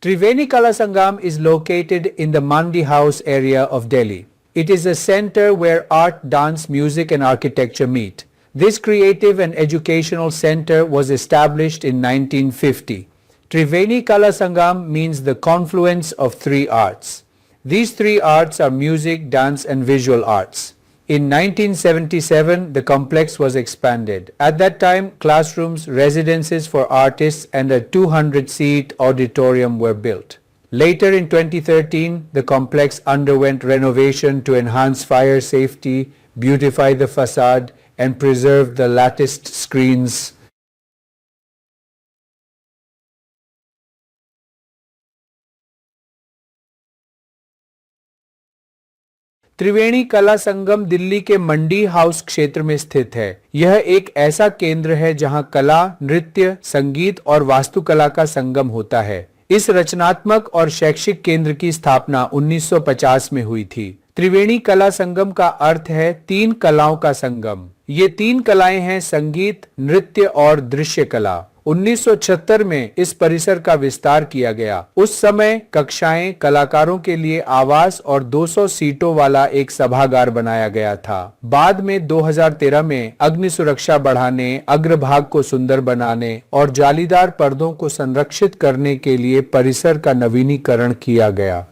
Triveni Kala Sangam is located in the Mandi House area of Delhi. It is a center where art, dance, music and architecture meet. This creative and educational center was established in 1950. Triveni Kala Sangam means the confluence of three arts. These three arts are music, dance and visual arts. In 1977, the complex was expanded. At that time, classrooms, residences for artists and a 200-seat auditorium were built. Later in 2013, the complex underwent renovation to enhance fire safety, beautify the façade and preserve the latticed screens. त्रिवेणी कला संगम दिल्ली के मंडी house क्षेत्र में स्थित है। यह एक ऐसा केंद्र है जहां कला, नृत्य, संगीत और वास्तुकला का संगम होता है। इस रचनात्मक और शैक्षिक केंद्र की स्थापना 1950 में हुई थी। त्रिवेणी कला संगम का अर्थ है तीन कलाओं का संगम। ये तीन कलाएं हैं संगीत, नृत्य और दृश्य कला। 1976 में इस परिसर का विस्तार किया गया। उस समय कक्षाएं, कलाकारों के लिए आवास और 200 सीटों वाला एक सभागार बनाया गया था। बाद में 2013 में अग्नि सुरक्षा बढ़ाने, अग्रभाग को सुंदर बनाने और जालीदार पर्दों को संरक्षित करने के लिए परिसर का नवीनीकरण किया गया।